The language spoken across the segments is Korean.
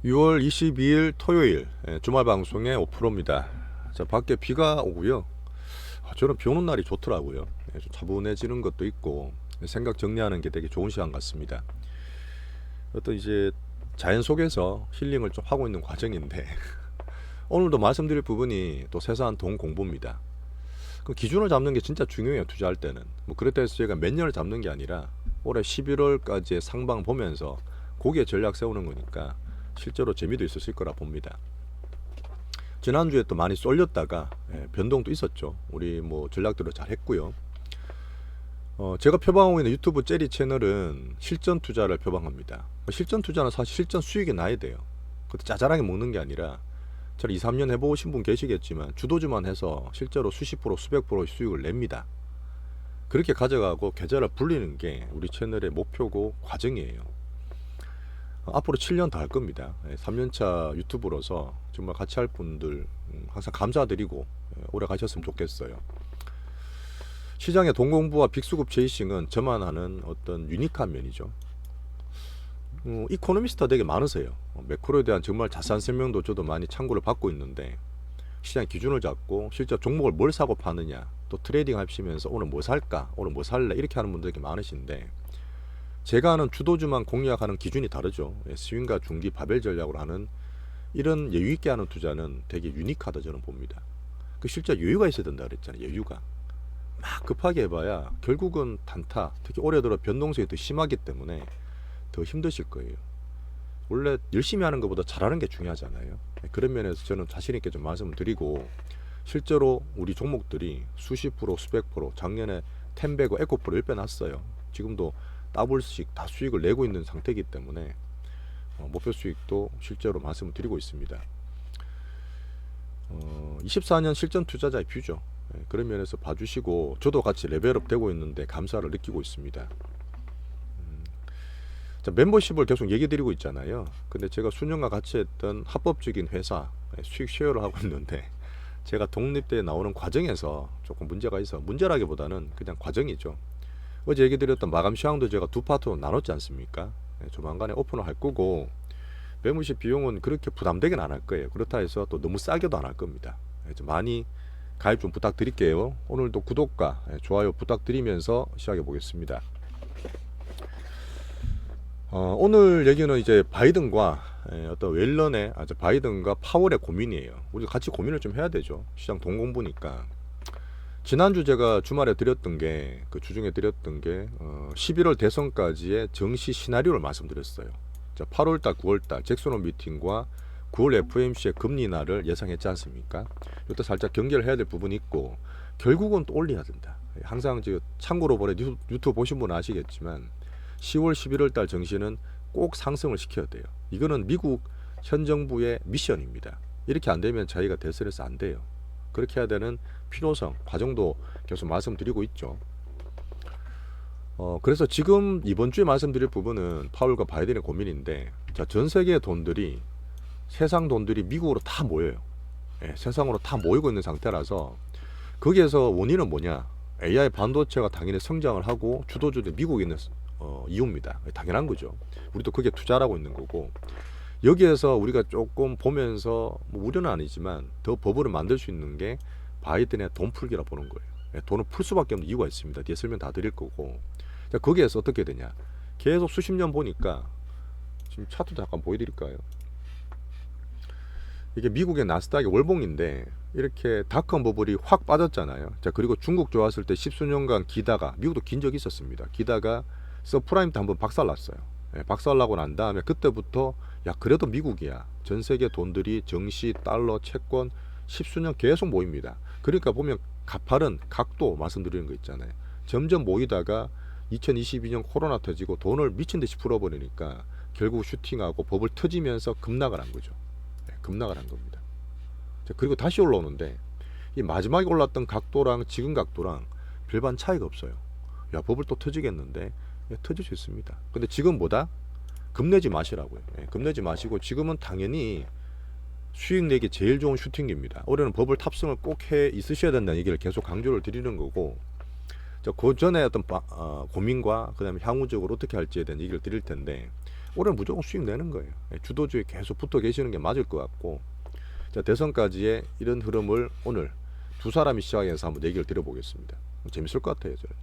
6월 22일 토요일 주말 방송의 오프로입니다. 자, 밖에 비가 오고요. 저는 비 오는 날이 좋더라고요. 좀 차분해지는 것도 있고 생각 정리하는 게 되게 좋은 시간 같습니다. 어떤 이제 자연 속에서 힐링을 좀 하고 있는 과정인데 오늘도 말씀드릴 부분이 또 세세한 돈 공부입니다. 그 기준을 잡는 게 진짜 중요해요. 투자할 때는. 뭐 그렇다 해서 제가 몇 년을 잡는 게 아니라 올해 11월까지의 상방 보면서 거기에 전략 세우는 거니까 실제로 재미도 있었을 거라 봅니다. 지난주에 또 많이 쏠렸다가 변동도 있었죠. 우리 뭐 전략대로 잘 했고요. 제가 표방하고 있는 유튜브 젤리 채널은 실전 투자를 표방합니다. 실전 투자는 사실 실전 수익이 나야 돼요. 그것도 짜잘하게 먹는 게 아니라 저를 2, 3년 해보신 분 계시겠지만 주도주만 해서 실제로 수십 프로 수백 프로 수익을 냅니다. 그렇게 가져가고 계좌를 불리는 게 우리 채널의 목표고 과정이에요. 앞으로 7년 더 할 겁니다. 3년차 유튜브로서 정말 같이 할 분들 항상 감사드리고 오래 가셨으면 좋겠어요. 시장의 돈 공부와 빅수급 제이싱은 저만 하는 어떤 유니크한 면이죠. 이코노미스트가 되게 많으세요. 매크로에 대한 정말 자세한 설명도 저도 많이 참고를 받고 있는데 시장 기준을 잡고 실제 종목을 뭘 사고 파느냐, 또 트레이딩 하시면서 오늘 뭐 살까, 오늘 뭐 살래 이렇게 하는 분들이 많으신데 제가 하는 주도주만 공략하는 기준이 다르죠. 스윙과 중기 바벨 전략으로 하는 이런 여유 있게 하는 투자는 되게 유니크하다 저는 봅니다. 그 실제 여유가 있어야 된다 그랬잖아요. 여유가 막 급하게 해봐야 결국은 단타, 특히 올해 들어 변동성이 더 심하기 때문에 더 힘드실 거예요. 원래 열심히 하는 것보다 잘하는 게 중요하잖아요. 그런 면에서 저는 자신 있게 좀 말씀을 드리고 실제로 우리 종목들이 수십 프로, 수백 프로, 작년에 텐베고 에코프로 10배 났어요. 지금도 더블씩 다 수익을 내고 있는 상태이기 때문에 목표 수익도 실제로 말씀을 드리고 있습니다. 24년 실전 투자자의 뷰죠. 그런 면에서 봐주시고 저도 같이 레벨업 되고 있는데 감사를 느끼고 있습니다. 자, 멤버십을 계속 얘기 드리고 있잖아요. 근데 제가 수년간 같이 했던 합법적인 회사 수익 쉐어를 하고 있는데 제가 독립대에 나오는 과정에서 조금 문제가 있어. 문제라기보다는 그냥 과정이죠. 어제 얘기 드렸던 마감 시황도 제가 두 파트로 나눴지 않습니까? 조만간에 오픈을 할 거고 매무십 비용은 그렇게 부담되긴 안 할 거예요. 그렇다 해서 또 너무 싸게도 안 할 겁니다. 좀 많이 가입 좀 부탁드릴게요. 오늘도 구독과 좋아요 부탁드리면서 시작해 보겠습니다. 오늘 얘기는 이제 바이든과 어떤 웰런의 바이든과 파월의 고민이에요. 우리 같이 고민을 좀 해야 되죠. 시장 돈 공부니까. 지난주 제가 주말에 드렸던 게 그 주중에 드렸던 게 11월 대선까지의 정시 시나리오를 말씀드렸어요. 자, 8월달, 9월달 잭슨 미팅과 9월 FOMC의 금리 인하를 예상했지 않습니까? 이때 살짝 경계를 해야 될 부분이 있고 결국은 또 올려야 된다. 항상 참고로 보내 유튜브 보신 분은 아시겠지만 10월, 11월달 정시는 꼭 상승을 시켜야 돼요. 이거는 미국 현 정부의 미션입니다. 이렇게 안 되면 자기가 대선에서 안 돼요. 그렇게 해야 되는 필요성, 과정도 계속 말씀드리고 있죠. 그래서 지금 이번 주에 말씀드릴 부분은 파월과 바이든의 고민인데, 자, 전 세계의 돈들이, 세상 돈들이 미국으로 다 모여요. 세상으로 다 모이고 있는 상태라서 거기에서 원인은 뭐냐? AI 반도체가 당연히 성장을 하고 주도주도 미국에 있는 이유입니다. 당연한 거죠. 우리도 그게 투자를 하고 있는 거고 여기에서 우리가 조금 보면서 뭐 우려는 아니지만 더 버블을 만들 수 있는 게 바이든의 돈 풀기라 보는 거예요. 돈을 풀 수밖에 없는 이유가 있습니다. 뒤에 설명 다 드릴 거고. 자, 거기에서 어떻게 되냐? 계속 수십 년 보니까 지금 차트도 잠깐 보여드릴까요? 이게 미국의 나스닥의 월봉인데 이렇게 닷컴 버블이 확 빠졌잖아요. 자, 그리고 중국 좋았을 때 십수년간 기다가 미국도 긴 적이 있었습니다. 기다가 서프라임 때 한번 박살났어요. 박살나고 난 다음에 그때부터 야 그래도 미국이야. 전 세계 돈들이 정시, 달러, 채권 십수년 계속 모입니다. 그러니까 보면 가파른 각도 말씀드리는 거 있잖아요. 점점 모이다가 2022년 코로나 터지고 돈을 미친 듯이 풀어버리니까 결국 슈팅하고 버블 터지면서 급락을 한 거죠. 급락을 한 겁니다. 그리고 다시 올라오는데 이 마지막에 올랐던 각도랑 지금 각도랑 별반 차이가 없어요. 야 버블 또 터지겠는데 터질 수 있습니다. 근데 지금 보다 겁내지 마시라고요. 겁내지 마시고 지금은 당연히 수익 내기 제일 좋은 슈팅기입니다. 올해는 버블 탑승을 꼭 해 있으셔야 된다는 얘기를 계속 강조를 드리는 거고 그 전에 어떤 고민과 그 다음에 향후적으로 어떻게 할지에 대한 얘기를 드릴 텐데 올해는 무조건 수익 내는 거예요. 주도주에 계속 붙어 계시는 게 맞을 것 같고, 자, 대선까지의 이런 흐름을 오늘 두 사람이 시작해서 한번 얘기를 드려보겠습니다. 재밌을 것 같아요. 저는.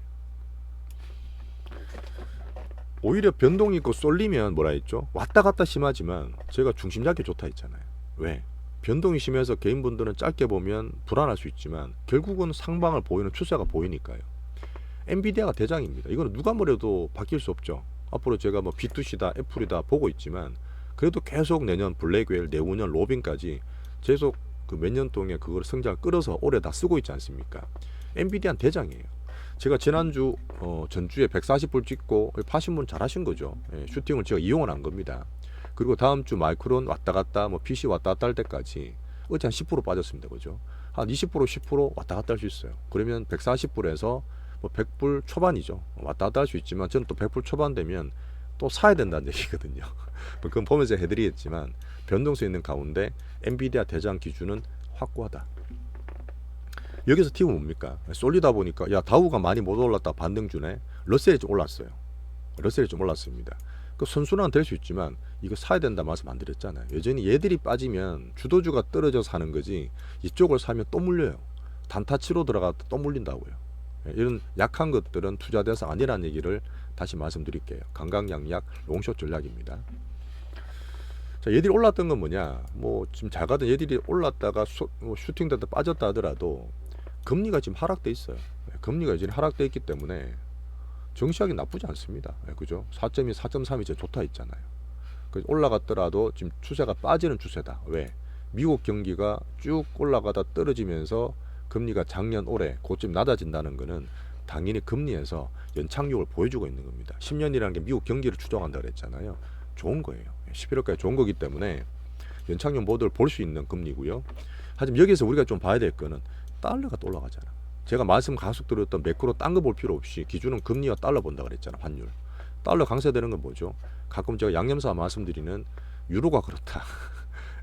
오히려 변동이 있고 쏠리면 뭐라 했죠? 왔다 갔다 심하지만 제가 중심 잡기 좋다 했잖아요. 왜? 변동이 심해서 개인분들은 짧게 보면 불안할 수 있지만 결국은 상방을 보이는 추세가 보이니까요. 엔비디아가 대장입니다. 이거는 누가 뭐래도 바뀔 수 없죠. 앞으로 제가 뭐 B2C다 애플이다 보고 있지만 그래도 계속 내년 블랙웨일, 내후년 로빈까지 계속 그 몇 년 동안 그걸 성장을 끌어서 올해 다 쓰고 있지 않습니까? 엔비디아는 대장이에요. 제가 지난주 전주에 140불 찍고 파신 분 잘하신 거죠. 예, 슈팅을 제가 이용을 한 겁니다. 그리고 다음 주 마이크론 왔다 갔다 뭐 PC 왔다 갔다 할 때까지 어제 한 10% 빠졌습니다. 그죠? 한 20% 10% 왔다 갔다 할 수 있어요. 그러면 140불에서 뭐 100불 초반이죠. 왔다 갔다 할 수 있지만 저는 또 100불 초반 되면 또 사야 된다는 얘기거든요. 그건 보면서 해드리겠지만 변동성 있는 가운데 엔비디아 대장 기준은 확고하다. 여기서 팁은 뭡니까? 쏠리다 보니까 야 다우가 많이 못 올랐다 반등 주네. 러셀이 좀 올랐어요. 러셀이 좀 올랐습니다. 그 선순환 될 수 있지만 이거 사야 된다 말씀 안 드렸잖아요. 여전히 얘들이 빠지면 주도주가 떨어져서 사는 거지 이쪽을 사면 또 물려요. 단타치로 들어가다 또 물린다고요. 이런 약한 것들은 투자 대상 아니라는 얘기를 다시 말씀드릴게요. 강강약약 롱숏 전략입니다. 자, 얘들이 올랐던 건 뭐냐? 뭐 지금 잘 가던 얘들이 올랐다가 슈팅되다 빠졌다 하더라도 금리가 지금 하락돼 있어요. 금리가 이제 하락돼 있기 때문에 정시하기 나쁘지 않습니다. 그죠? 4.2, 4.3이 제일 좋다 했잖아요. 올라갔더라도 지금 추세가 빠지는 추세다. 왜? 미국 경기가 쭉 올라가다 떨어지면서 금리가 작년 올해 고점 낮아진다는 것은 당연히 금리에서 연착륙을 보여주고 있는 겁니다. 10년이라는 게 미국 경기를 추정한다 그랬잖아요. 좋은 거예요. 11월까지 좋은 거기 때문에 연착륙 모드를 볼 수 있는 금리고요. 하지만 여기서 우리가 좀 봐야 될 거는 달러가 또 올라가잖아. 제가 말씀 계속 드렸던 매크로 딴 거 볼 필요 없이 기준은 금리와 달러 본다 그랬잖아. 환율. 달러 강세되는 건 뭐죠? 가끔 제가 양념사 말씀드리는 유로가 그렇다.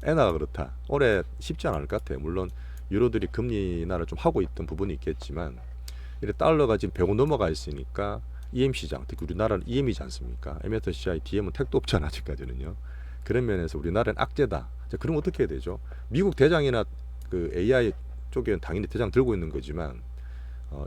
엔화가 그렇다. 올해 쉽지 않을 것 같아요. 물론 유로들이 금리 인하를 좀 하고 있던 부분이 있겠지만 이래 달러가 지금 100원 넘어가 있으니까 EM 시장, 특히 우리나라는 EM이지 않습니까? MSCI, DM은 택도 없잖아 아직까지는요. 그런 면에서 우리나라는 악재다. 자, 그럼 어떻게 해야 되죠? 미국 대장이나 그 AI 쪽에는 당연히 대장 들고 있는 거지만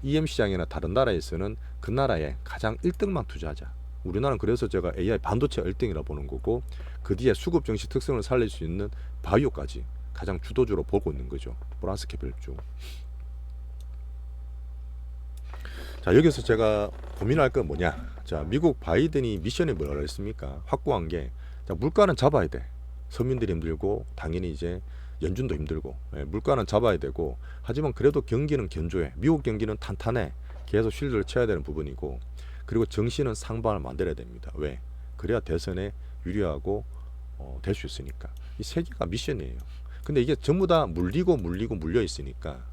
EM 시장이나 다른 나라에서는 그 나라에 가장 1등만 투자하자. 우리나라는 그래서 제가 AI 반도체가 1등이라 보는 거고 그 뒤에 수급 정시 특성을 살릴 수 있는 바이오까지 가장 주도주로 보고 있는 거죠. 보라스 캐피탈주. 자, 여기서 제가 고민할 건 뭐냐? 자, 미국 바이든이 미션이 뭐라 그랬습니까? 확고한 게 자, 물가는 잡아야 돼. 서민들이 힘들고 당연히 이제 연준도 힘들고 물가는 잡아야 되고 하지만 그래도 경기는 견조해. 미국 경기는 탄탄해. 계속 쉴드를 쳐야 되는 부분이고 그리고 정시는 상방을 만들어야 됩니다. 왜? 그래야 대선에 유리하고 될 수 있으니까. 이 세 개가 미션이에요. 근데 이게 전부 다 물리고 물려 있으니까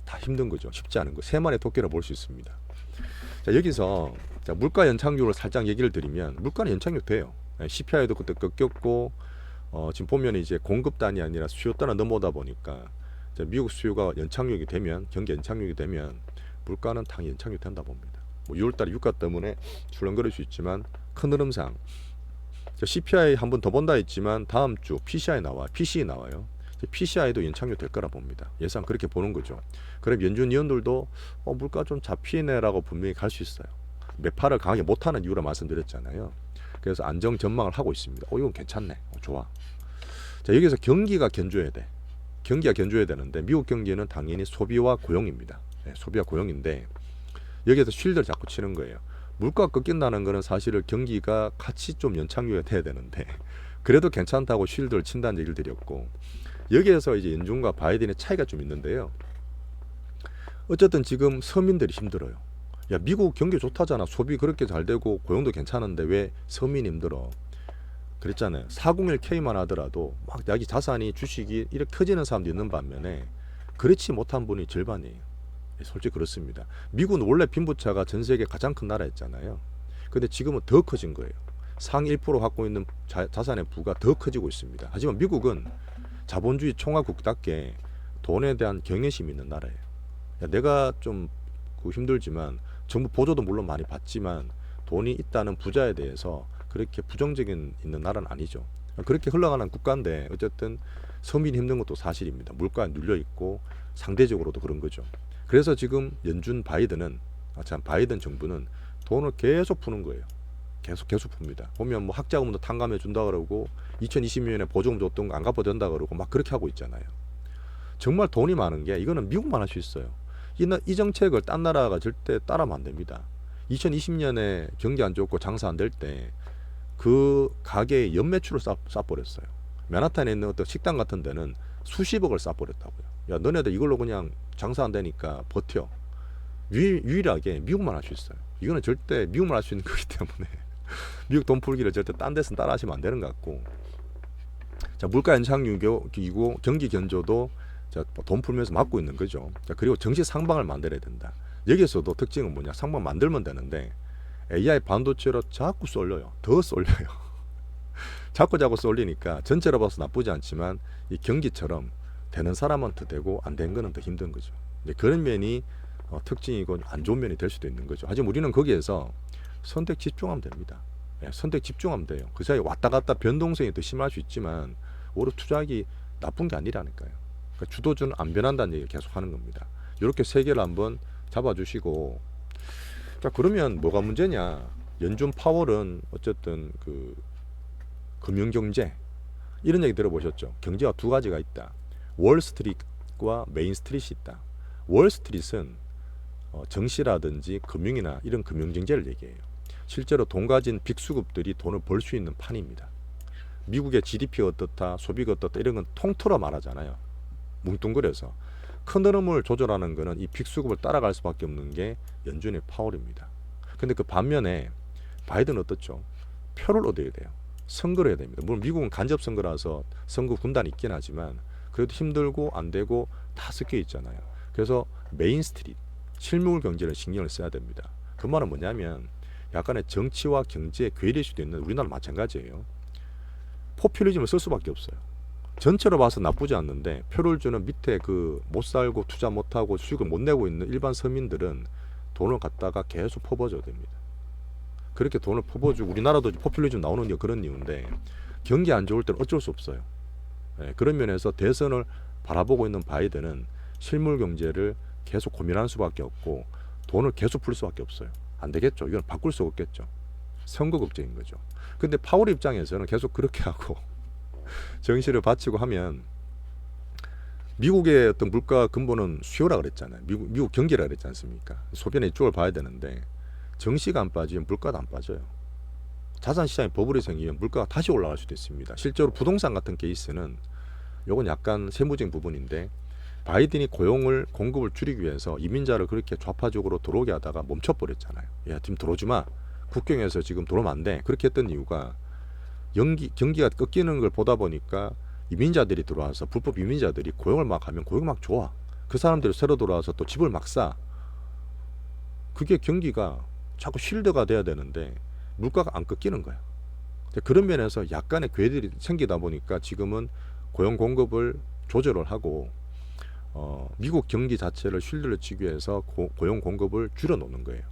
다 힘든 거죠. 쉽지 않은 거. 세 마리의 토끼를 볼 수 있습니다. 자, 여기서 자, 물가 연착륙을 살짝 얘기를 드리면 물가는 연착륙 돼요. CPI도 그때 꺾였고 지금 보면 이제 공급단이 아니라 수요단을 넘어오다 보니까 자, 미국 수요가 연착륙이 되면 경기 연착륙이 되면 물가는 당연히 연착륙 된다 봅니다. 뭐 6월달에 유가 때문에 출렁거릴 수 있지만 큰 흐름상 자, CPI 한 번 더 본다 했지만 다음 주 PCI 나와요. PCI도 연착륙 될 거라 봅니다. 예상 그렇게 보는 거죠. 그럼 연준 위원들도 물가 좀 잡히네라고 분명히 갈 수 있어요. 매파를 강하게 못하는 이유라 말씀드렸잖아요. 그래서 안정 전망을 하고 있습니다. 이건 괜찮네. 좋아. 자, 여기서 경기가 견조해야 돼. 경기가 견조해야 되는데 미국 경기는 당연히 소비와 고용입니다. 소비와 고용인데 여기에서 쉴드를 자꾸 치는 거예요. 물가가 꺾인다는 거는 사실은 경기가 같이 좀 연착륙이 돼야 되는데 그래도 괜찮다고 쉴드를 친다는 얘기를 드렸고 여기에서 이제 연준과 바이든의 차이가 좀 있는데요. 어쨌든 지금 서민들이 힘들어요. 야, 미국 경기 좋다잖아. 소비 그렇게 잘 되고 고용도 괜찮은데 왜 서민이 힘들어? 그랬잖아요. 401K만 하더라도 막 자기 자산이 주식이 이렇게 커지는 사람도 있는 반면에 그렇지 못한 분이 절반이에요. 솔직히 그렇습니다. 미국은 원래 빈부차가 전 세계 가장 큰 나라였잖아요. 근데 지금은 더 커진 거예요. 상위 1% 갖고 있는 자산의 부가 더 커지고 있습니다. 하지만 미국은 자본주의 총화국답게 돈에 대한 경외심이 있는 나라예요. 야, 내가 좀 힘들지만 정부 보조도 물론 많이 받지만 돈이 있다는 부자에 대해서 그렇게 부정적인 있는 나라는 아니죠. 그렇게 흘러가는 국가인데 어쨌든 서민이 힘든 것도 사실입니다. 물가에 눌려 있고 상대적으로도 그런 거죠. 그래서 지금 연준 바이든 정부는 돈을 계속 푸는 거예요. 계속 풉니다. 보면 뭐 학자금도 탕감해 준다 그러고 2020년에 보조금 줬던 거 안 갚아준다 그러고 막 그렇게 하고 있잖아요. 정말 돈이 많은 게 이거는 미국만 할 수 있어요. 이 정책을 딴 나라가 절대 따라하면 안 됩니다. 2020년에 경기 안 좋고 장사 안 될 때 그 가게에 연매출을 쏴버렸어요. 맨하탄에 있는 어떤 식당 같은 데는 수십억을 쏴버렸다고요. 야, 너네들 이걸로 그냥 장사 안 되니까 버텨. 유일하게 미국만 할 수 있어요. 이거는 절대 미국만 할 수 있는 거기 때문에 미국 돈 풀기를 절대 딴 데서는 따라 하시면 안 되는 것 같고. 자, 물가 연착륙이고 경기 견조도 자, 돈 풀면서 막고 있는 거죠. 자, 그리고 정시 상방을 만들어야 된다. 여기서도 특징은 뭐냐? 상방 만들면 되는데 AI 반도체로 자꾸 쏠려요. 더 쏠려요. 자꾸 쏠리니까 전체로 봐서 나쁘지 않지만 이 경기처럼 되는 사람한테 되고 안 된 거는 더 힘든 거죠. 그런 면이 특징이고 안 좋은 면이 될 수도 있는 거죠. 하지만 우리는 거기에서 선택 집중하면 됩니다. 선택 집중하면 돼요. 그 사이에 왔다 갔다 변동성이 더 심할 수 있지만 오히려 투자하기 나쁜 게 아니라니까요. 그러니까 주도주는 안 변한다는 얘기를 계속 하는 겁니다. 이렇게 세 개를 한번 잡아주시고, 자, 그러면 뭐가 문제냐? 연준 파월은 어쨌든 그 금융경제 이런 얘기 들어보셨죠? 경제가 두 가지가 있다. 월스트리트과 메인스트리트이 있다. 월스트리트는 정시라든지 금융이나 이런 금융경제를 얘기해요. 실제로 돈 가진 빅수급들이 돈을 벌 수 있는 판입니다. 미국의 GDP가 어떻다, 소비가 어떻다 이런 건 통틀어 말하잖아요. 뭉뚱그려서 큰 흐름을 조절하는 거는 이 빅수급을 따라갈 수밖에 없는 게 연준의 파월입니다. 근데 그 반면에 바이든은 어떻죠? 표를 얻어야 돼요. 선거를 해야 됩니다. 물론 미국은 간접 선거라서 선거 분단이 있긴 하지만 그래도 힘들고 안 되고 다 섞여 있잖아요. 그래서 메인스트리트, 실물 경제를 신경을 써야 됩니다. 그 말은 뭐냐면 약간의 정치와 경제에 괴리일 수도 있는 우리나라 마찬가지예요. 포퓰리즘을 쓸 수밖에 없어요. 전체로 봐서 나쁘지 않는데 표를 주는 밑에 그 못 살고 투자 못하고 수익을 못 내고 있는 일반 서민들은 돈을 갖다가 계속 퍼부어줘야 됩니다. 그렇게 돈을 퍼부어주고 우리나라도 포퓰리즘 나오는 게 그런 이유인데 경기 안 좋을 때는 어쩔 수 없어요. 그런 면에서 대선을 바라보고 있는 바이든은 실물 경제를 계속 고민할 수밖에 없고 돈을 계속 풀 수밖에 없어요. 안 되겠죠. 이건 바꿀 수 없겠죠. 선거 걱정인 거죠. 근데 파월 입장에서는 계속 그렇게 하고 정시를 바치고 하면 미국의 어떤 물가 근본은 수요라 그랬잖아요. 미국 경기라 그랬지 않습니까? 소비는 이쪽을 봐야 되는데 정시가 안 빠지면 물가도 안 빠져요. 자산 시장에 버블이 생기면 물가가 다시 올라갈 수도 있습니다. 실제로 부동산 같은 케이스는 요건 약간 세무적인 부분인데 바이든이 공급을 줄이기 위해서 이민자를 그렇게 좌파적으로 들어오게 하다가 멈춰버렸잖아요. 야, 지금 들어오지 마. 국경에서 지금 들어오면 안 돼. 그렇게 했던 이유가 경기가 꺾이는 걸 보다 보니까 이민자들이 들어와서 불법 이민자들이 고용을 막 하면 고용 막 좋아. 그 사람들이 새로 들어와서 또 집을 막 사. 그게 경기가 자꾸 쉴드가 돼야 되는데 물가가 안 꺾이는 거야. 그런 면에서 약간의 궤들이 생기다 보니까 지금은 고용 공급을 조절을 하고 미국 경기 자체를 쉴드를 치기 위해서 고용 공급을 줄여놓는 거예요.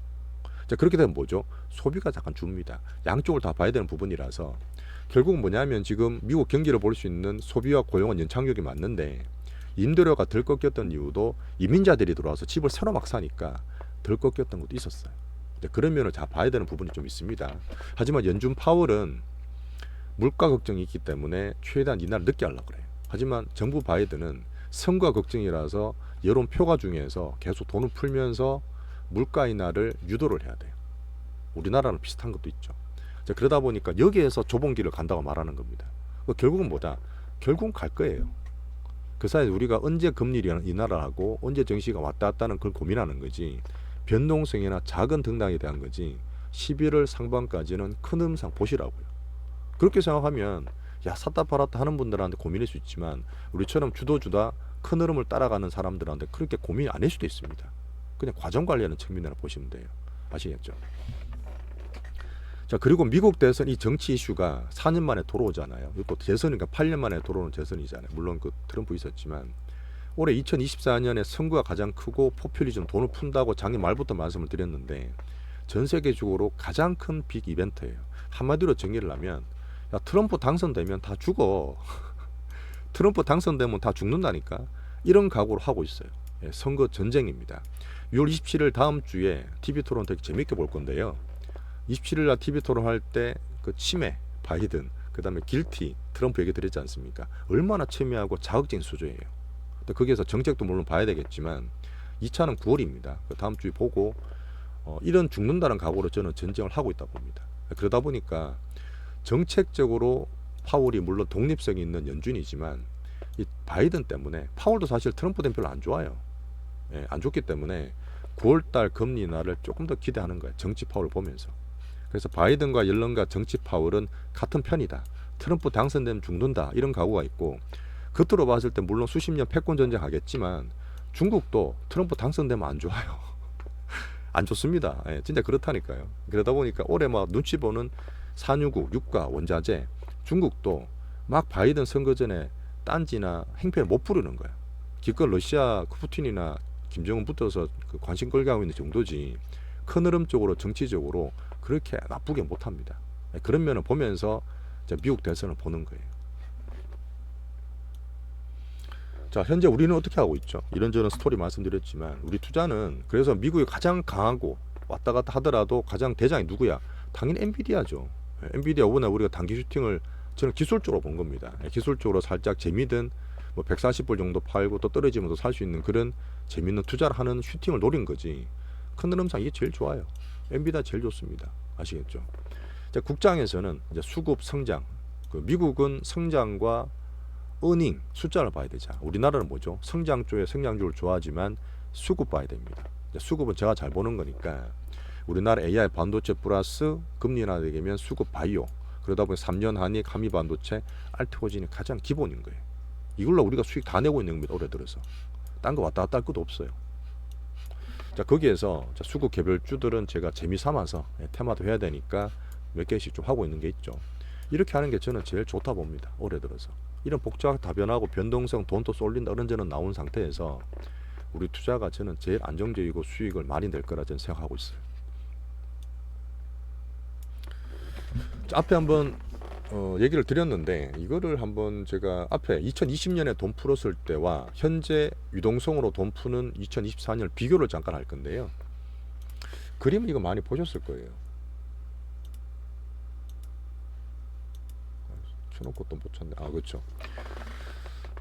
자, 그렇게 되면 뭐죠? 소비가 잠깐 줍니다. 양쪽을 다 봐야 되는 부분이라서 결국은 뭐냐면 지금 미국 경기를 볼 수 있는 소비와 고용은 연착륙이 맞는데 임대료가 덜 꺾였던 이유도 이민자들이 들어와서 집을 새로 막 사니까 덜 꺾였던 것도 있었어요. 그런 면을 다 봐야 되는 부분이 좀 있습니다. 하지만 연준 파월은 물가 걱정이 있기 때문에 최대한 인하를 늦게 하려고 그래요. 하지만 정부 바이든은 선거 걱정이라서 여론표가 중에서 계속 돈을 풀면서 물가 인하를 유도를 해야 돼요. 우리나라는 비슷한 것도 있죠. 자, 그러다 보니까 여기에서 좁은 길을 간다고 말하는 겁니다. 결국은 뭐다? 결국은 갈 거예요. 그 사이에 우리가 언제 금리 인하를 하고 언제 정시가 왔다 갔다는 걸 고민하는 거지 변동성이나 작은 등락에 대한 거지 11월 상반까지는 큰 음상 보시라고요. 그렇게 생각하면 야, 샀다 팔았다 하는 분들한테 고민일 수 있지만 우리처럼 주도주다 큰 흐름을 따라가는 사람들한테 그렇게 고민 안 할 수도 있습니다. 그냥 과정 관리하는 측면으로 보시면 돼요. 아시겠죠? 자, 그리고 미국 대선 이 정치 이슈가 4년 만에 돌아오잖아요. 또 대선이니까 8년 만에 돌아오는 대선이잖아요. 물론 그 트럼프 있었지만 올해 2024년에 선거가 가장 크고 포퓰리즘 돈을 푼다고 작년 말부터 말씀을 드렸는데 전 세계적으로 가장 큰 빅 이벤트예요. 한마디로 정의를 하면 야, 트럼프 당선되면 다 죽어. 트럼프 당선되면 다 죽는다니까. 이런 각오로 하고 있어요. 예, 선거 전쟁입니다. 6월 27일 다음 주에 TV토론 되게 재밌게 볼 건데요. 27일 날 TV토론 할 때 그 치매, 바이든, 그 다음에 길티, 트럼프 얘기 드렸지 않습니까? 얼마나 첨예하고 자극적인 수조예요. 거기에서 정책도 물론 봐야 되겠지만 2차는 9월입니다. 그 다음 주에 보고 이런 죽는다는 각오로 저는 전쟁을 하고 있다 봅니다. 그러다 보니까 정책적으로 파월이 물론 독립성이 있는 연준이지만 이 바이든 때문에 파월도 사실 트럼프 대표를 안 좋아요. 예, 안 좋기 때문에 9월달 금리 인하를 조금 더 기대하는 거예요. 정치 파월을 보면서. 그래서 바이든과 옐런과 정치 파월은 같은 편이다. 트럼프 당선되면 죽는다. 이런 각오가 있고 겉으로 봤을 때 물론 수십 년 패권 전쟁 하겠지만 중국도 트럼프 당선되면 안 좋아요. 안 좋습니다. 예, 진짜 그렇다니까요. 그러다 보니까 올해 막 눈치 보는 산유국, 유가, 원자재 중국도 막 바이든 선거 전에 딴지나 행패를 못 부르는 거야. 기껏 러시아 푸틴이나 김정은 붙어서 그 관심 끌게 하고 있는 정도지 큰 흐름적으로 정치적으로 그렇게 나쁘게 못합니다. 그런 면을 보면서 미국 대선을 보는 거예요. 자, 현재 우리는 어떻게 하고 있죠? 이런저런 스토리 말씀드렸지만 우리 투자는 그래서 미국이 가장 강하고 왔다 갔다 하더라도 가장 대장이 누구야? 당연히 엔비디아죠. 엔비디아 이번에 우리가 단기 슈팅을 저는 기술적으로 본 겁니다. 기술적으로 살짝 재미든 뭐 140불 정도 팔고 또 떨어지면서 살 수 있는 그런 재밌는 투자를 하는 슈팅을 노린 거지. 큰 흐름상 이게 제일 좋아요. 엔비디아 제일 좋습니다. 아시겠죠? 자, 국장에서는 이제 수급 성장. 그 미국은 성장과 어닝 숫자를 봐야 되자. 우리나라는 뭐죠? 성장 쪽에 성장률을 좋아하지만 수급 봐야 됩니다. 수급은 제가 잘 보는 거니까 우리나라 AI 반도체 플러스 금리 인하 되면 수급 바이오. 그러다 보니 3년 한이 가미 반도체 알트고진이 가장 기본인 거예요. 이걸로 우리가 수익 다 내고 있는 겁니다. 올해 들어서. 딴 거 왔다 갔다 할 것도 없어요. 자, 거기에서 수급 개별주들은 제가 재미삼아서 테마도 해야 되니까 몇 개씩 좀 하고 있는 게 있죠. 이렇게 하는 게 저는 제일 좋다 봅니다. 올해 들어서. 이런 복잡하게 다변하고 변동성 돈도 쏠린다 이런 저는 나온 상태에서 우리 투자가 저는 제일 안정적이고 수익을 많이 낼 거라 저는 생각하고 있어요. 자, 앞에 한번 얘기를 드렸는데 이거를 한번 제가 앞에 2020년에 돈 풀었을 때와 현재 유동성으로 돈 푸는 2024년 비교를 잠깐 할 건데요. 그림을 이거 많이 보셨을 거예요. 쳐놓고 또 못 찾네. 아, 그렇죠.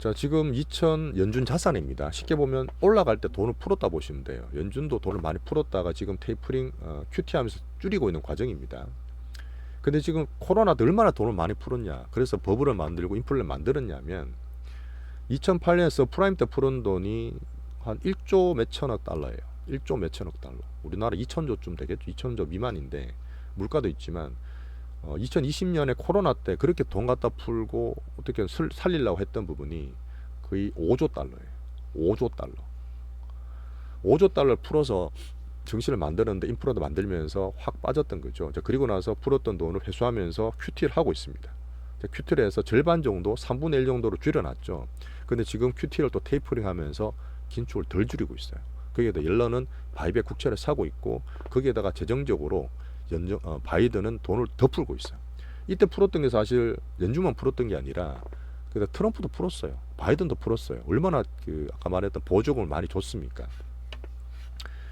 자, 지금 2000 연준 자산입니다. 쉽게 보면 올라갈 때 돈을 풀었다 보시면 돼요. 연준도 돈을 많이 풀었다가 지금 테이퍼링 QT하면서 줄이고 있는 과정입니다. 근데 지금 코로나 때 얼마나 돈을 많이 풀었냐. 그래서 버블을 만들고 인플레를 만들었냐면 2008년에 서프라임 때 풀은 돈이 한 1조 몇천억 달러예요. 1조 몇천억 달러. 우리나라 2천조쯤 되겠죠. 2천조 미만인데 물가도 있지만 2020년에 코로나 때 그렇게 돈 갖다 풀고 어떻게 살리려고 했던 부분이 거의 5조 달러예요. 5조 달러. 5조 달러를 풀어서 정신을 만드는데 인프라도 만들면서 확 빠졌던 거죠. 그리고 나서 풀었던 돈을 회수하면서 QT를 하고 있습니다. QT를 해서 절반 정도 3분의 1 정도로 줄여놨죠. 근데 지금 QT를 또 테이퍼링 하면서 긴축을 덜 줄이고 있어요. 거기에다 옐런은 바이백 국채를 사고 있고 거기에다가 재정적으로 바이든은 돈을 더 풀고 있어요. 이때 풀었던 게 사실 연준만 풀었던 게 아니라 트럼프도 풀었어요. 바이든도 풀었어요. 얼마나 아까 말했던 보조금을 많이 줬습니까?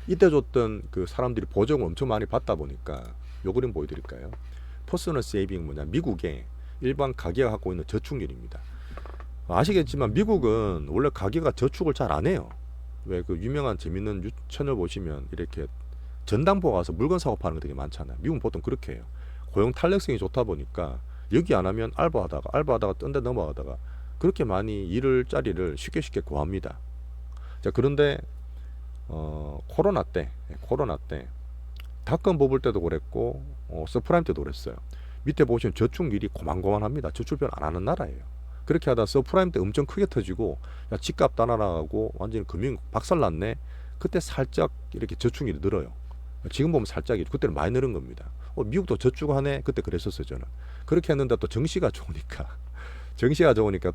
이때 줬던 그 사람들이 보조금을 엄청 많이 받다 보니까 요 그림 보여드릴까요? 퍼스널 세이빙 뭐냐, 미국의 일반 가계가 갖고 있는 저축률입니다. 아시겠지만 미국은 원래 가계가 저축을 잘 안 해요. 왜 그 유명한 재밌는 채널 보시면 이렇게 전당포 가서 물건 사고 파는 거 되게 많잖아요. 미국은 보통 그렇게 해요. 고용 탄력성이 좋다 보니까 여기 안 하면 알바하다가 딴 데 넘어가다가 그렇게 많이 일을 자리를 쉽게 구합니다. 자, 그런데 코로나 때 닷컴 버블 때도 그랬고 서프라임 때도 그랬어요. 밑에 보시면 저축률이 고만고만합니다. 저축 별로 안 하는 나라예요. 그렇게 하다 서프라임 때 엄청 크게 터지고 야, 집값 다 날아가고 완전히 금융 박살났네. 그때 살짝 이렇게 저축률이 늘어요. 지금 보면 살짝 그때는 많이 늘은 겁니다. 미국도 저축하네. 그때 그랬었어요. 저는 그렇게 했는데 또 정시가 좋으니까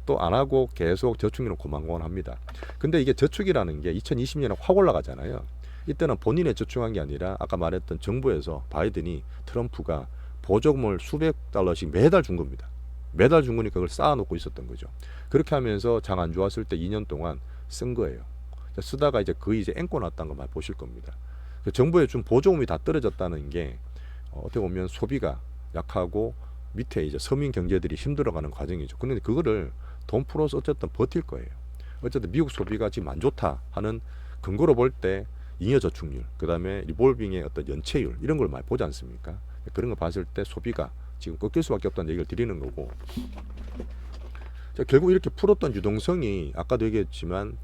또 안 하고 계속 저축률은 고만고만합니다. 근데 이게 저축이라는 게 2020년에 확 올라가잖아요. 이때는 본인에 저축한 게 아니라 아까 말했던 정부에서 바이든이 트럼프가 보조금을 수백 달러씩 매달 준 겁니다. 매달 준 거니까 그걸 쌓아놓고 있었던 거죠. 그렇게 하면서 장 안 좋았을 때 2년 동안 쓴 거예요. 쓰다가 이제 거의 이제 앵꼬 났다는 걸 많이 보실 겁니다. 정부에 준 보조금이 다 떨어졌다는 게 어떻게 보면 소비가 약하고 밑에 이제 서민 경제들이 힘들어가는 과정이죠. 그런데 그거를 돈 풀어서 어쨌든 버틸 거예요. 어쨌든 미국 소비가 지금 안 좋다 하는 근거로 볼 때 잉여 저축률, 그 다음에 리볼빙의 어떤 연체율 이런 걸 많이 보지 않습니까? 그런 거 봤을 때 소비가 지금 꺾일 수밖에 없다는 얘기를 드리는 거고, 자, 결국 이렇게 풀었던 유동성이 아까도 얘기했지만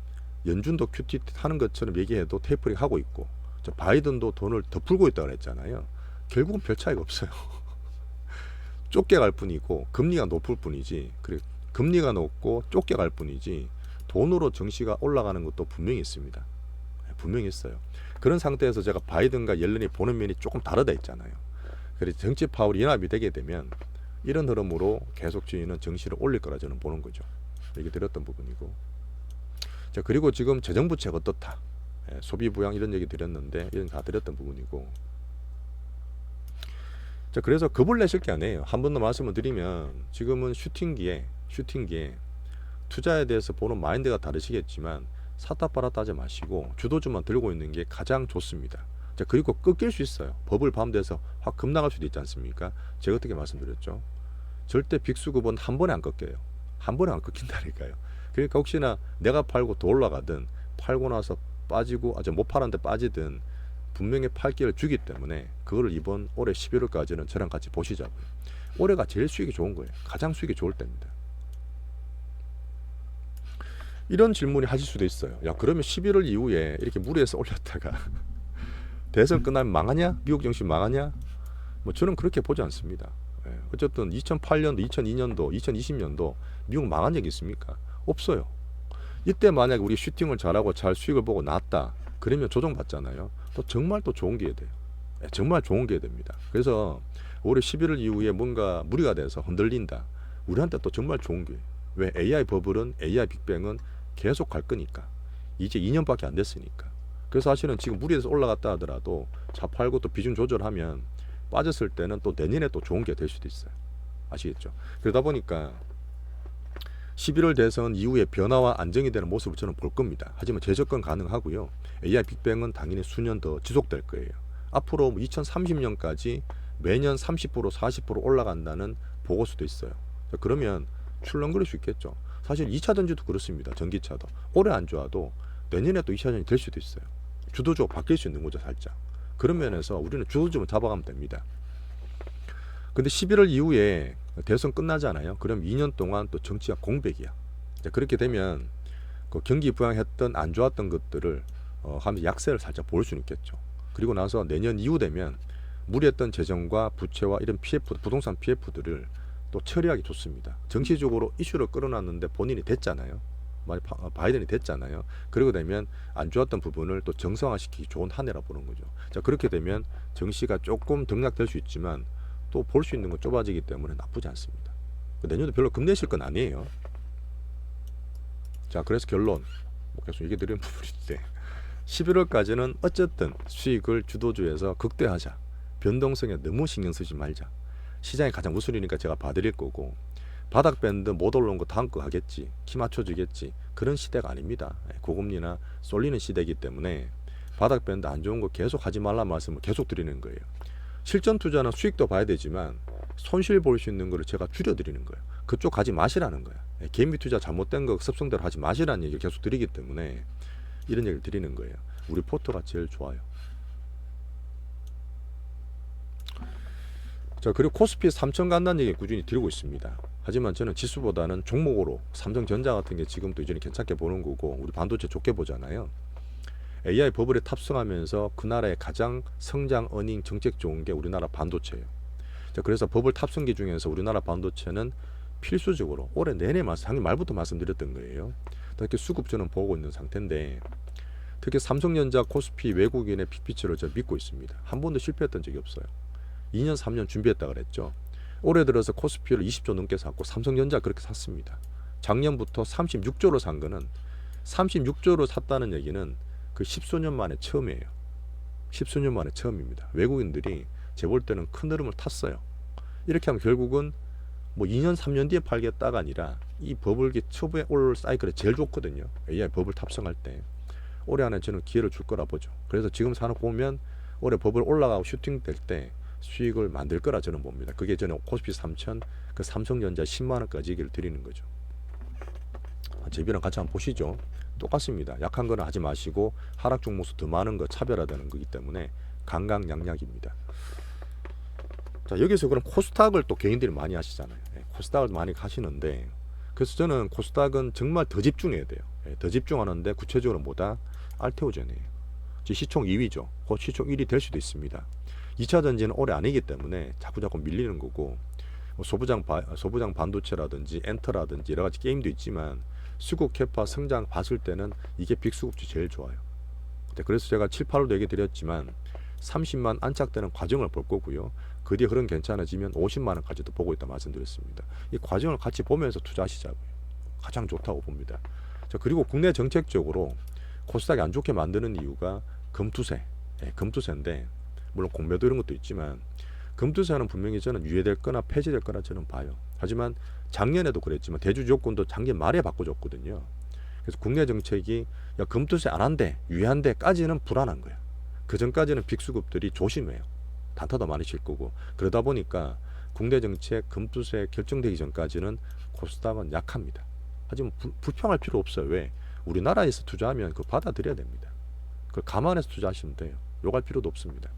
연준도 큐티 하는 것처럼 얘기해도 테이퍼링 하고 있고, 저 바이든도 돈을 더 풀고 있다고 했잖아요. 결국은 별 차이가 없어요. 좁게 갈 뿐이고 금리가 높을 뿐이지, 그리고 금리가 높고 좁게 갈 뿐이지 돈으로 증시가 올라가는 것도 분명히 있습니다. 분명히 있어요. 그런 상태에서 제가 바이든과 옐런이 보는 면이 조금 다르다 했잖아요. 그래서 정치 파월이 연합이 되게 되면 이런 흐름으로 계속 저희는 증시를 올릴 거라 저는 보는 거죠. 얘기 드렸던 부분이고, 자, 그리고 지금 재정부채가 어떻다, 소비 부양 이런 얘기 드렸는데 이런 다 드렸던 부분이고, 자, 그래서 겁을 내실 게 아니에요. 한 번 더 말씀을 드리면 지금은 슈팅기에 투자에 대해서 보는 마인드가 다르시겠지만 샀다 팔았다 하지 마시고 주도주만 들고 있는 게 가장 좋습니다. 자, 그리고 꺾일 수 있어요. 버블 밤돼서 확 급락할 수도 있지 않습니까? 제가 어떻게 말씀드렸죠? 절대 빅수급은 한 번에 안 꺾여요. 한 번에 안 꺾인다니까요. 그러니까 혹시나 내가 팔고 더 올라가든 팔고 나서 빠지고 못 팔았는데 빠지든 분명히 팔 기회를 주기 때문에 그거를 이번 올해 11월까지는 저랑 같이 보시자고요. 올해가 제일 수익이 좋은 거예요. 가장 수익이 좋을 때입니다. 이런 질문이 하실 수도 있어요. 야, 그러면 11월 이후에 이렇게 무리해서 올렸다가 대선 끝나면 망하냐? 미국 증시 망하냐? 뭐 저는 그렇게 보지 않습니다. 어쨌든 2008년도, 2002년도, 2020년도 미국 망한 적이 있습니까? 없어요. 이때 만약에 우리 슈팅을 잘하고 잘 수익을 보고 났다, 그러면 조정받잖아요. 또 정말 또 좋은 기회 돼요. 정말 좋은 기회 됩니다. 그래서 올해 11월 이후에 뭔가 무리가 돼서 흔들린다, 우리한테 또 정말 좋은 기회. 왜? AI 버블은, AI 빅뱅은 계속 갈 거니까. 이제 2년밖에 안 됐으니까. 그래서 사실은 지금 무리해서 올라갔다 하더라도 차 팔고 또 비중 조절하면 빠졌을 때는 또 내년에 또 좋은 게 될 수도 있어요. 아시겠죠? 그러다 보니까 11월 대선 이후에 변화와 안정이 되는 모습을 저는 볼 겁니다. 하지만 재접근 가능하고요. AI 빅뱅은 당연히 수년 더 지속될 거예요. 앞으로 2030년까지 매년 30% 40% 올라간다는 보고서도 있어요. 그러면 출렁거릴 수 있겠죠. 사실 2차 전지도 그렇습니다. 전기차도 올해 안 좋아도 내년에 또 2차 전지 될 수도 있어요. 주도주가 바뀔 수 있는 거죠, 살짝. 그런 면에서 우리는 주도주만 잡아가면 됩니다. 근데 11월 이후에 대선 끝나잖아요. 그럼 2년 동안 또 정치가 공백이야. 그렇게 되면 그 경기 부양했던 안 좋았던 것들을 하면서 약세를 살짝 볼 수는 있겠죠. 그리고 나서 내년 이후 되면 무리했던 재정과 부채와 이런 PF, 부동산 PF들을 또 처리하기 좋습니다. 정치적으로 이슈를 끌어놨는데 본인이 됐잖아요. 바이든이 됐잖아요. 그러고 되면 안 좋았던 부분을 또 정상화시키기 좋은 한 해라 보는 거죠. 자, 그렇게 되면 정시가 조금 등락될 수 있지만 또 볼 수 있는 건 좁아지기 때문에 나쁘지 않습니다. 내년도 별로 겁내실 건 아니에요. 자, 그래서 결론 계속 얘기 드리는 부분인데 11월까지는 어쨌든 수익을 주도주에서 극대화하자. 변동성에 너무 신경 쓰지 말자. 시장이 가장 우선이니까 제가 봐드릴 거고, 바닥 밴드 못 올라온 거 다음 거 하겠지, 키 맞춰주겠지, 그런 시대가 아닙니다. 고금리나 쏠리는 시대이기 때문에 바닥 밴드 안 좋은 거 계속 하지 말라는 말씀을 계속 드리는 거예요. 실전 투자는 수익도 봐야 되지만 손실 볼 수 있는 거를 제가 줄여드리는 거예요. 그쪽 가지 마시라는 거야. 개미 투자 잘못된 거 습성대로 하지 마시라는 얘기를 계속 드리기 때문에 이런 얘기를 드리는 거예요. 우리 포트가 제일 좋아요. 자, 그리고 코스피 3천 간다는 얘기 꾸준히 드리고 있습니다. 하지만 저는 지수보다는 종목으로 삼성전자 같은 게 지금도 여전히 괜찮게 보는 거고, 우리 반도체 좋게 보잖아요. AI 버블에 탑승하면서 그 나라의 가장 성장 어닝 정책 좋은 게 우리나라 반도체예요. 자, 그래서 버블 탑승기 중에서 우리나라 반도체는 필수적으로 올해 내내 작년 말부터 말씀드렸던 거예요. 이렇게 수급 저는 보고 있는 상태인데, 특히 삼성전자, 코스피 외국인의 빅피처를 저 믿고 있습니다. 한 번도 실패했던 적이 없어요. 2년 3년 준비했다 그랬죠. 올해 들어서 코스피를 20조 넘게 샀고 삼성전자 그렇게 샀습니다. 작년부터 36조로 산 거는, 36조로 샀다는 얘기는 그 10수년 만에 처음이에요. 십수년 만에 처음입니다. 외국인들이 제 볼 때는 큰 흐름을 탔어요. 이렇게 하면 결국은 뭐 2년 3년 뒤에 팔겠다가 아니라 이 버블기 초부에 올 사이클에 제일 좋거든요. AI 버블 탑승할 때 올해 안에 저는 기회를 줄 거라 보죠. 그래서 지금 사놓 보면 올해 버블 올라가고 슈팅 될 때 수익을 만들 거라 저는 봅니다. 그게 저는 코스피 3000, 그 삼성전자 10만 원까지 얘기를 드리는 거죠. 제비랑 같이 한번 보시죠. 똑같습니다. 약한 거는 하지 마시고 하락 종목수 더 많은 거 차별화되는 거기 때문에 강강약약입니다. 자, 여기서 그럼 코스닥을 또 개인들이 많이 하시잖아요. 코스닥을 많이 하시는데, 그래서 저는 코스닥은 정말 더 집중해야 돼요. 더 집중하는데 구체적으로 뭐다? 알테오젠이에요. 시총 2위죠. 곧 시총 1위 될 수도 있습니다. 2차 전지는 올해 아니기 때문에 자꾸 밀리는 거고, 소부장 반도체라든지 엔터라든지 여러 가지 게임도 있지만 수급 캐파 성장 봤을 때는 이게 빅수급주 제일 좋아요. 그래서 제가 7, 8월도 얘기 드렸지만 30만 안착되는 과정을 볼 거고요. 그 뒤에 흐름 괜찮아지면 50만 원까지도 보고 있다 말씀드렸습니다. 이 과정을 같이 보면서 투자하시자고요. 가장 좋다고 봅니다. 자, 그리고 국내 정책적으로 코스닥이 안 좋게 만드는 이유가 금투세, 금투세인데 물론 공매도 이런 것도 있지만 금투세는 분명히 저는 유예될 거나 폐지될 거라 저는 봐요. 하지만 작년에도 그랬지만 대주 조건도 작년 말에 바꿔줬거든요. 그래서 국내 정책이 야, 금투세 안 한대, 유예한대까지는 불안한 거야. 그 전까지는 빅수급들이 조심해요. 단타도 많이 칠 거고. 그러다 보니까 국내 정책 금투세 결정되기 전까지는 코스닥은 약합니다. 하지만 불평할 필요 없어요. 왜? 우리나라에서 투자하면 그거 받아들여야 됩니다. 그걸 감안해서 투자하시면 돼요. 욕할 필요도 없습니다.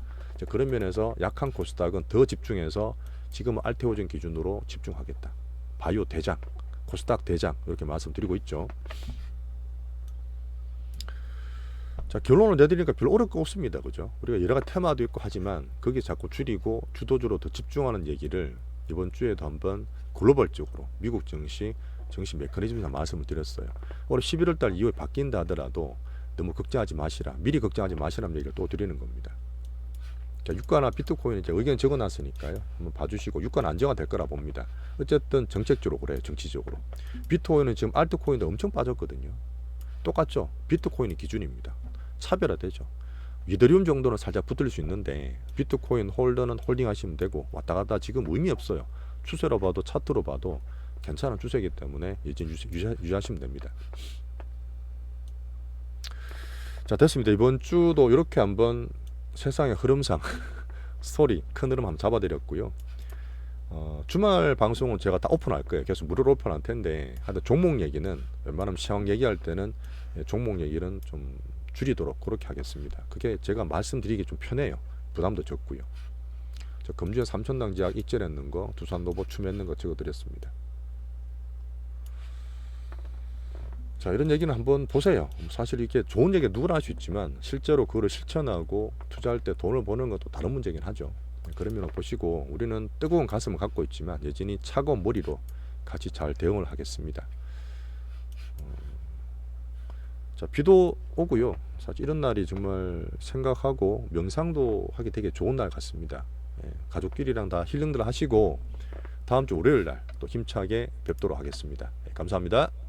그런 면에서 약한 코스닥은 더 집중해서 지금은 알테오젠 기준으로 집중하겠다. 바이오 대장, 코스닥 대장 이렇게 말씀드리고 있죠. 자, 결론을 내드리니까 별로 어려울 거 없습니다. 그죠? 우리가 여러 가지 테마도 있고 하지만 거기에 자꾸 줄이고 주도주로 더 집중하는 얘기를 이번 주에도 한번 글로벌적으로 미국 증시 메커니즘상 말씀을 드렸어요. 올해 11월 달 이후에 바뀐다 하더라도 너무 걱정하지 마시라. 미리 걱정하지 마시라는 얘기를 또 드리는 겁니다. 자, 유가나 비트코인은 제 의견 적어놨으니까요. 한번 봐주시고 유가는 안정화 될 거라 봅니다. 어쨌든 정책적으로 그래요. 정치적으로. 비트코인은 지금 알트코인도 엄청 빠졌거든요. 똑같죠? 비트코인이 기준입니다. 차별화되죠. 이더리움 정도는 살짝 붙을 수 있는데 비트코인 홀더는 홀딩 하시면 되고 왔다 갔다 지금 의미 없어요. 추세로 봐도 차트로 봐도 괜찮은 추세이기 때문에 여전히 유지하시면 됩니다. 자, 됐습니다. 이번 주도 이렇게 한번 세상의 흐름상 스토리 큰 흐름 한번 잡아드렸고요. 주말 방송은 제가 다 오픈할 거예요. 계속 무료로 오픈할 텐데 하여튼 종목 얘기는 웬만하면 시황 얘기할 때는 종목 얘기는 좀 줄이도록 그렇게 하겠습니다. 그게 제가 말씀드리기 좀 편해요. 부담도 적고요. 저 금주에 3천당 지약 익절했는 거, 두산노보 추매했는 거 적어드렸습니다. 자, 이런 얘기는 한번 보세요. 사실 이게 좋은 얘기가 누구나 할 수 있지만 실제로 그거를 실천하고 투자할 때 돈을 버는 것도 다른 문제긴 하죠. 그런 면을 보시고 우리는 뜨거운 가슴을 갖고 있지만 여전히 차가운 머리로 같이 잘 대응을 하겠습니다. 자, 비도 오고요. 사실 이런 날이 정말 생각하고 명상도 하기 되게 좋은 날 같습니다. 가족끼리랑 다 힐링들 하시고 다음 주 월요일 날 또 힘차게 뵙도록 하겠습니다. 감사합니다.